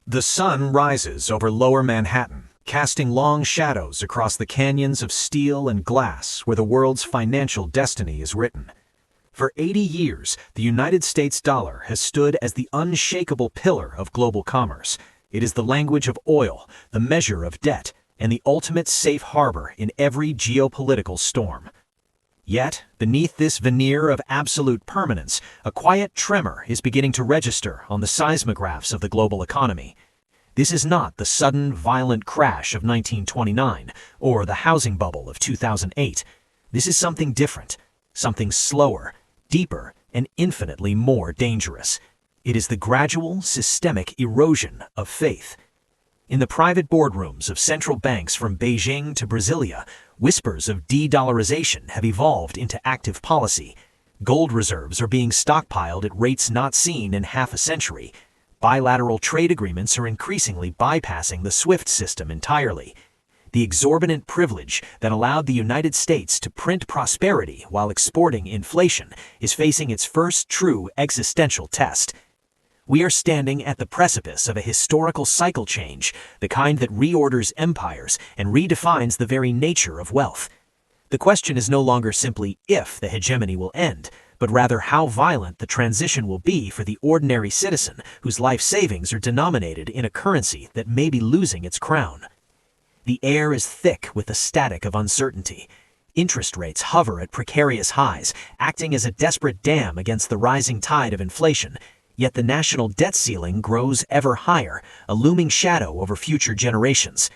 The sun rises over lower Manhattan, casting long shadows across the canyons of steel and glass where the world's financial destiny is written. For 80 years, the United States dollar has stood as the unshakable pillar of global commerce. It is the language of oil, the measure of debt, and the ultimate safe harbor in every geopolitical storm. Yet, beneath this veneer of absolute permanence, a quiet tremor is beginning to register on the seismographs of the global economy. This is not the sudden, violent crash of 1929 or the housing bubble of 2008. This is something different, something slower, deeper, and infinitely more dangerous. It is the gradual, systemic erosion of faith. In the private boardrooms of central banks from Beijing to Brasilia, whispers of de-dollarization have evolved into active policy. Gold reserves are being stockpiled at rates not seen in half a century. Bilateral trade agreements are increasingly bypassing the SWIFT system entirely. The exorbitant privilege that allowed the United States to print prosperity while exporting inflation is facing its first true existential test. We are standing at the precipice of a historical cycle change, the kind that reorders empires and redefines the very nature of wealth. The question is no longer simply if the hegemony will end, but rather how violent the transition will be for the ordinary citizen whose life savings are denominated in a currency that may be losing its crown. The air is thick with the static of uncertainty. Interest rates hover at precarious highs, acting as a desperate dam against the rising tide of inflation. Yet the national debt ceiling grows ever higher, a looming shadow over future generations.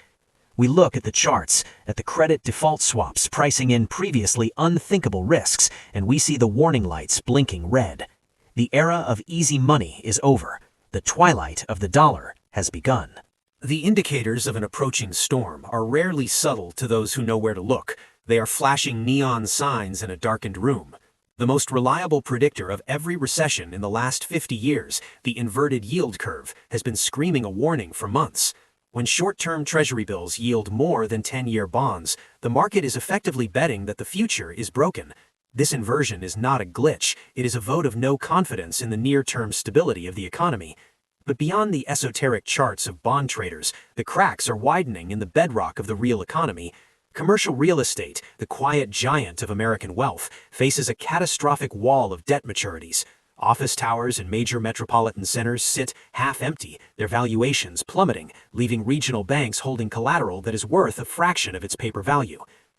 We look at the charts, at the credit default swaps pricing in previously unthinkable risks, and we see the warning lights blinking red. The era of easy money is over. The twilight of the dollar has begun. The indicators of an approaching storm are rarely subtle to those who know where to look. They are flashing neon signs in a darkened room. The most reliable predictor of every recession in the last 50 years, the inverted yield curve, has been screaming a warning for months. When short-term treasury bills yield more than 10-year bonds, the market is effectively betting that the future is broken. This inversion is not a glitch, it is a vote of no confidence in the near-term stability of the economy. But beyond the esoteric charts of bond traders, the cracks are widening in the bedrock of the real economy. Commercial real estate, the quiet giant of American wealth, faces a catastrophic wall of debt maturities. Office towers in major metropolitan centers sit half-empty, their valuations plummeting, leaving regional banks holding collateral that is worth a fraction of its paper value.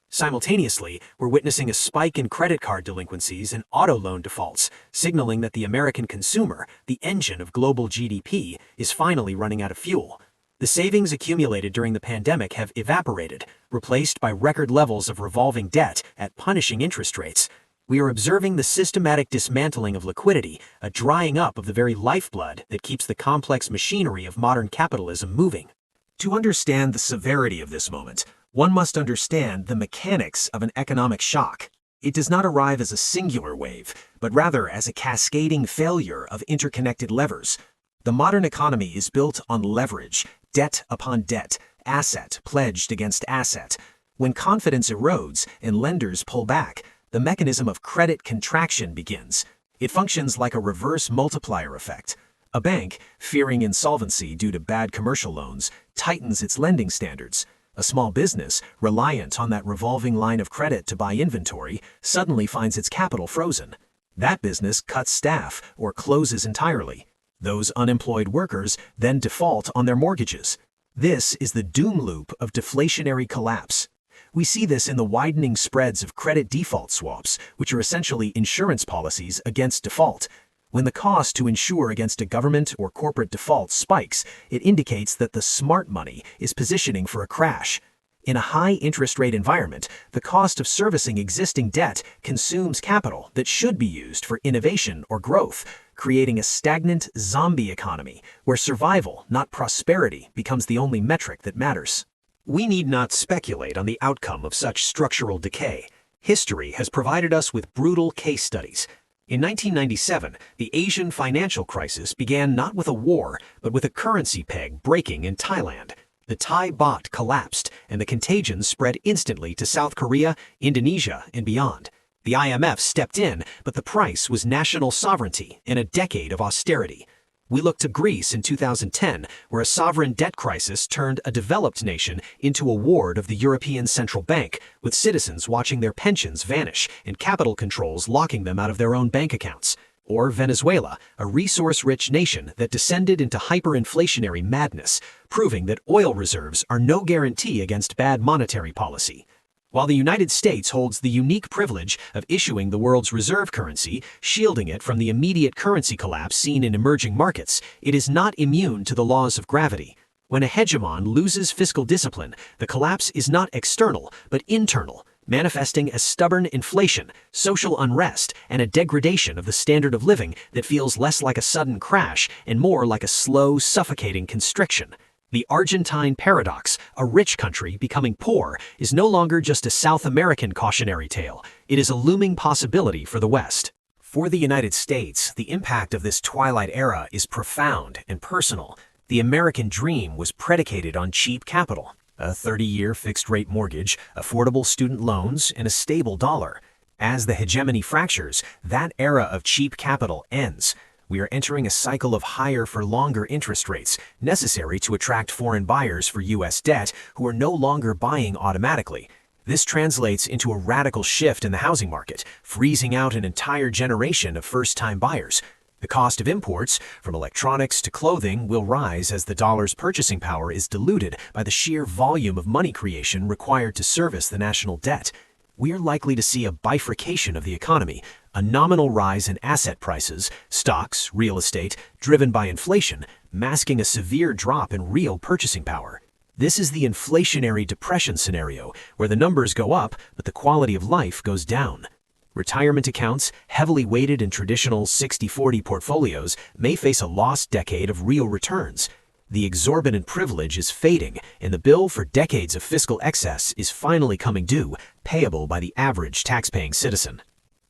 Simultaneously, we're witnessing a spike in credit card delinquencies and auto loan defaults, signaling that the American consumer, the engine of global GDP, is finally running out of fuel. The savings accumulated during the pandemic have evaporated, replaced by record levels of revolving debt at punishing interest rates. We are observing the systematic dismantling of liquidity, a drying up of the very lifeblood that keeps the complex machinery of modern capitalism moving. To understand the severity of this moment, one must understand the mechanics of an economic shock. It does not arrive as a singular wave, but rather as a cascading failure of interconnected levers. The modern economy is built on leverage, debt upon debt, asset pledged against asset. When confidence erodes and lenders pull back, the mechanism of credit contraction begins. It functions like a reverse multiplier effect. A bank, fearing insolvency due to bad commercial loans, tightens its lending standards. A small business, reliant on that revolving line of credit to buy inventory, suddenly finds its capital frozen. That business cuts staff or closes entirely. Those unemployed workers then default on their mortgages. This is the doom loop of deflationary collapse. We see this in the widening spreads of credit default swaps, which are essentially insurance policies against default. When the cost to insure against a government or corporate default spikes, it indicates that the smart money is positioning for a crash. In a high interest rate environment, the cost of servicing existing debt consumes capital that should be used for innovation or growth, creating a stagnant zombie economy where survival, not prosperity, becomes the only metric that matters. We need not speculate on the outcome of such structural decay. History has provided us with brutal case studies. In 1997, the Asian financial crisis began not with a war, but with a currency peg breaking in Thailand. The Thai baht collapsed, and the contagion spread instantly to South Korea, Indonesia, and beyond. The IMF stepped in, but the price was national sovereignty and a decade of austerity. We look to Greece in 2010, where a sovereign debt crisis turned a developed nation into a ward of the European Central Bank, with citizens watching their pensions vanish and capital controls locking them out of their own bank accounts. Or Venezuela, a resource-rich nation that descended into hyperinflationary madness, proving that oil reserves are no guarantee against bad monetary policy. While the United States holds the unique privilege of issuing the world's reserve currency, shielding it from the immediate currency collapse seen in emerging markets, it is not immune to the laws of gravity. When a hegemon loses fiscal discipline, the collapse is not external, but internal, manifesting as stubborn inflation, social unrest, and a degradation of the standard of living that feels less like a sudden crash and more like a slow, suffocating constriction. The Argentine paradox, a rich country becoming poor, is no longer just a South American cautionary tale. It is a looming possibility for the West. For the United States, the impact of this Twilight era is profound and personal. The American dream was predicated on cheap capital, a 30-year fixed-rate mortgage, affordable student loans, and a stable dollar. As the hegemony fractures, that era of cheap capital ends. We are entering a cycle of higher-for-longer interest rates, necessary to attract foreign buyers for U.S. debt who are no longer buying automatically. This translates into a radical shift in the housing market, freezing out an entire generation of first-time buyers. The cost of imports, from electronics to clothing, will rise as the dollar's purchasing power is diluted by the sheer volume of money creation required to service the national debt. We are likely to see a bifurcation of the economy, a nominal rise in asset prices, stocks, real estate, driven by inflation, masking a severe drop in real purchasing power. This is the inflationary depression scenario, where the numbers go up, but the quality of life goes down. Retirement accounts, heavily weighted in traditional 60-40 portfolios, may face a lost decade of real returns. The exorbitant privilege is fading, and the bill for decades of fiscal excess is finally coming due, payable by the average tax-paying citizen.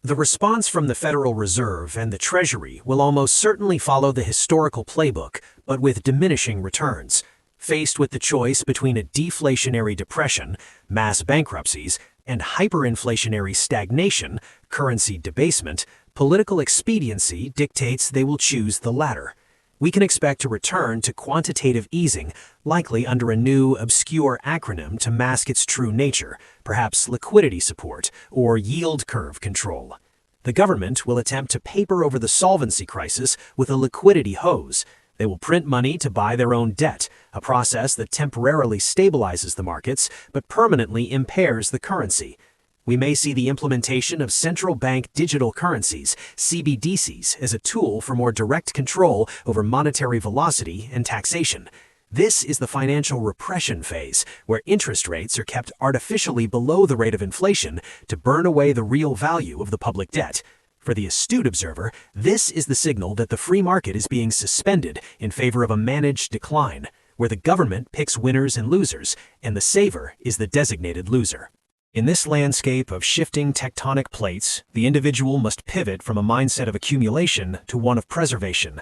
The response from the Federal Reserve and the Treasury will almost certainly follow the historical playbook, but with diminishing returns. Faced with the choice between a deflationary depression, mass bankruptcies, and hyperinflationary stagnation, currency debasement, political expediency dictates they will choose the latter. We can expect a return to quantitative easing, likely under a new, obscure acronym to mask its true nature, perhaps liquidity support or yield curve control. The government will attempt to paper over the solvency crisis with a liquidity hose. They will print money to buy their own debt, a process that temporarily stabilizes the markets but permanently impairs the currency. We may see the implementation of central bank digital currencies, CBDCs, as a tool for more direct control over monetary velocity and taxation. This is the financial repression phase, where interest rates are kept artificially below the rate of inflation to burn away the real value of the public debt. For the astute observer, this is the signal that the free market is being suspended in favor of a managed decline, where the government picks winners and losers, and the saver is the designated loser. In this landscape of shifting tectonic plates, the individual must pivot from a mindset of accumulation to one of preservation.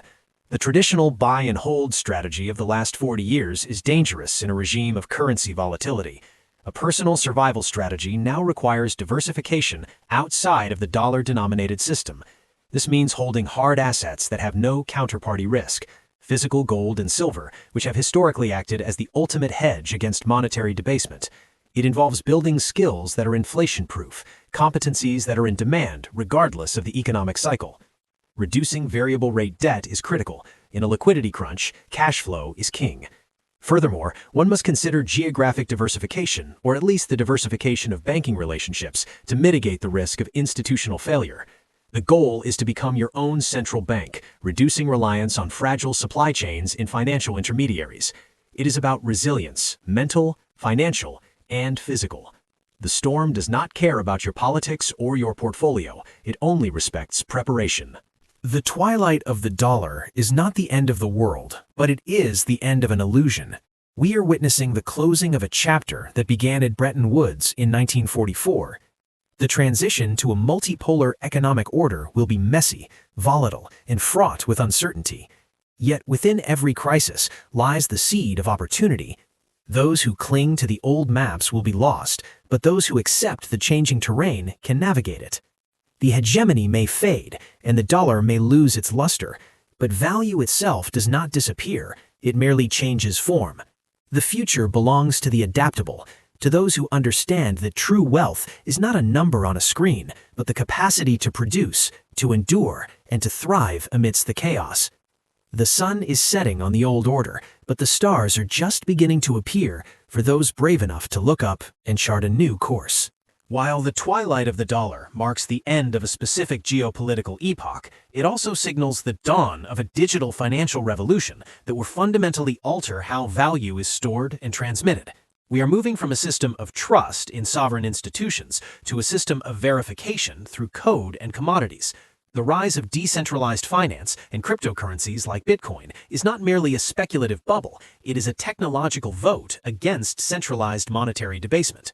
The traditional buy and hold strategy of the last 40 years is dangerous in a regime of currency volatility. A personal survival strategy now requires diversification outside of the dollar-denominated system. This means holding hard assets that have no counterparty risk, physical gold and silver, which have historically acted as the ultimate hedge against monetary debasement. It involves building skills that are inflation-proof, competencies that are in demand regardless of the economic cycle. Reducing variable-rate debt is critical. In a liquidity crunch, cash flow is king. Furthermore, one must consider geographic diversification, or at least the diversification of banking relationships, to mitigate the risk of institutional failure. The goal is to become your own central bank, reducing reliance on fragile supply chains in financial intermediaries. It is about resilience, mental, financial, and physical. The storm does not care about your politics or your portfolio. It only respects preparation. The twilight of the dollar is not the end of the world, but it is the end of an illusion. We are witnessing the closing of a chapter that began at Bretton Woods in 1944. The transition to a multipolar economic order will be messy, volatile, and fraught with uncertainty. Yet within every crisis lies the seed of opportunity. Those who cling to the old maps will be lost, but those who accept the changing terrain can navigate it. The hegemony may fade, and the dollar may lose its luster, But value itself does not disappear, it merely changes form. The future belongs to the adaptable, to those who understand that true wealth is not a number on a screen, but the capacity to produce, to endure, and to thrive amidst the chaos. The sun is setting on the old order, but the stars are just beginning to appear for those brave enough to look up and chart a new course. While the twilight of the dollar marks the end of a specific geopolitical epoch, it also signals the dawn of a digital financial revolution that will fundamentally alter how value is stored and transmitted. We are moving from a system of trust in sovereign institutions to a system of verification through code and commodities. The rise of decentralized finance and cryptocurrencies like Bitcoin is not merely a speculative bubble, it is a technological vote against centralized monetary debasement.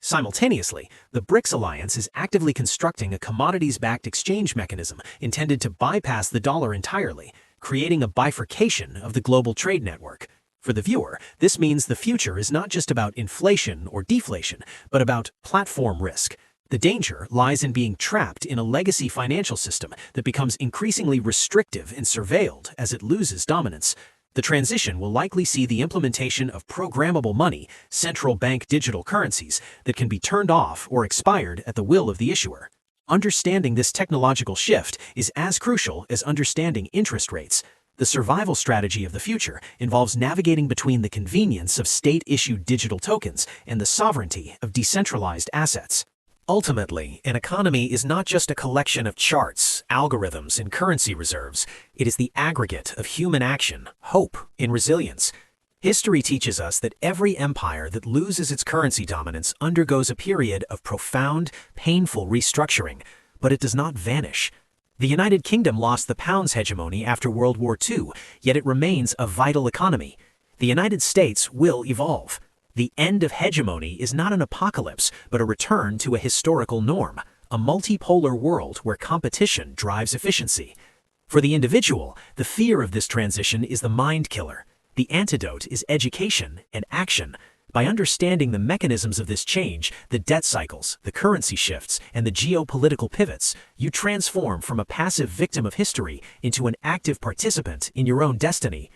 Simultaneously, the BRICS alliance is actively constructing a commodities-backed exchange mechanism intended to bypass the dollar entirely, creating a bifurcation of the global trade network. For the viewer, this means the future is not just about inflation or deflation, but about platform risk. The danger lies in being trapped in a legacy financial system that becomes increasingly restrictive and surveilled as it loses dominance. The transition will likely see the implementation of programmable money, central bank digital currencies that can be turned off or expired at the will of the issuer. Understanding this technological shift is as crucial as understanding interest rates. The survival strategy of the future involves navigating between the convenience of state-issued digital tokens and the sovereignty of decentralized assets. Ultimately, an economy is not just a collection of charts, algorithms, and currency reserves. It is the aggregate of human action, hope, and resilience. History teaches us that every empire that loses its currency dominance undergoes a period of profound, painful restructuring, but it does not vanish. The United Kingdom lost the pound's hegemony after World War II, yet it remains a vital economy. The United States will evolve. The end of hegemony is not an apocalypse, but a return to a historical norm, a multipolar world where competition drives efficiency. For the individual, the fear of this transition is the mind killer. The antidote is education and action. By understanding the mechanisms of this change, the debt cycles, the currency shifts, and the geopolitical pivots, you transform from a passive victim of history into an active participant in your own destiny.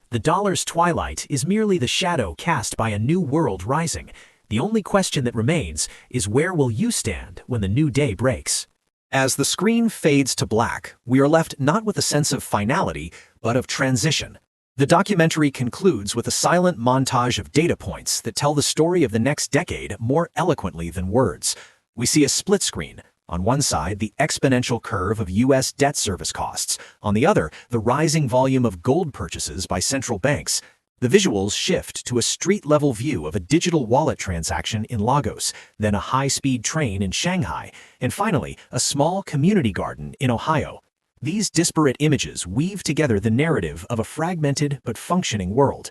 The dollar's twilight is merely the shadow cast by a new world rising. The only question that remains is, where will you stand when the new day breaks? As the screen fades to black, we are left not with a sense of finality, but of transition. The documentary concludes with a silent montage of data points that tell the story of the next decade more eloquently than words. We see a split screen. On one side, the exponential curve of U.S. debt service costs. On the other, the rising volume of gold purchases by central banks. The visuals shift to a street-level view of a digital wallet transaction in Lagos, then a high-speed train in Shanghai, and finally, a small community garden in Ohio. These disparate images weave together the narrative of a fragmented but functioning world.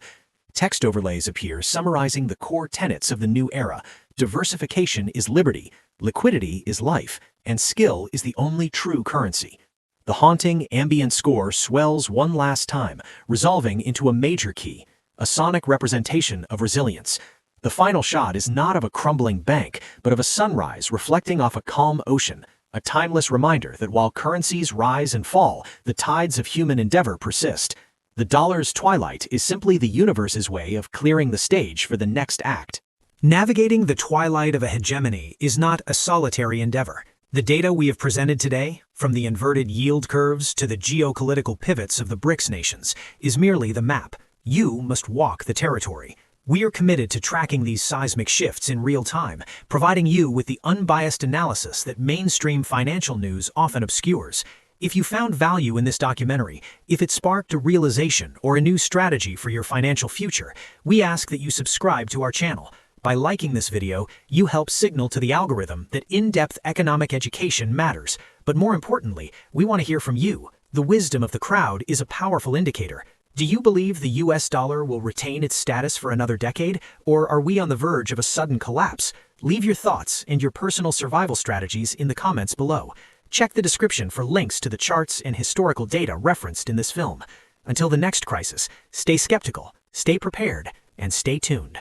Text overlays appear summarizing the core tenets of the new era. Diversification is liberty, liquidity is life, and skill is the only true currency. The haunting ambient score swells one last time, resolving into a major key, a sonic representation of resilience. The final shot is not of a crumbling bank, but of a sunrise reflecting off a calm ocean, a timeless reminder that while currencies rise and fall, the tides of human endeavor persist. The dollar's twilight is simply the universe's way of clearing the stage for the next act. Navigating the twilight of a hegemony is not a solitary endeavor. The data we have presented today, from the inverted yield curves to the geopolitical pivots of the BRICS nations, is merely the map. You must walk the territory. We are committed to tracking these seismic shifts in real time, providing you with the unbiased analysis that mainstream financial news often obscures. If you found value in this documentary, if it sparked a realization or a new strategy for your financial future, we ask that you subscribe to our channel. By liking this video, you help signal to the algorithm that in-depth economic education matters. But more importantly, we want to hear from you. The wisdom of the crowd is a powerful indicator. Do you believe the US dollar will retain its status for another decade, or are we on the verge of a sudden collapse? Leave your thoughts and your personal survival strategies in the comments below. Check the description for links to the charts and historical data referenced in this film. Until the next crisis, stay skeptical, stay prepared, and stay tuned.